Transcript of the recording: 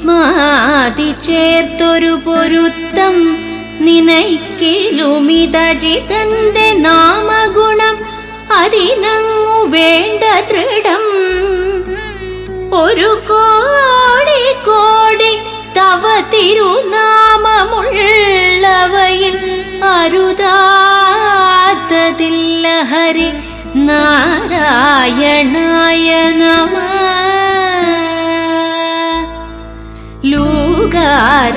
സ്മാതി ചേർത്തൊരു പൊരുത്തം നിനയ്ക്കിലുമിതജിതന്റെ നാമഗുണം അതിനങ്ങു വേണ്ട ദൃഢം. ഒരു കോടി കോടി തവ തിരുനാമമുള്ളവയിൽ അരുതാത്തതില്ല ഹരി. നാരായണായ നമഃ. ലൂകാര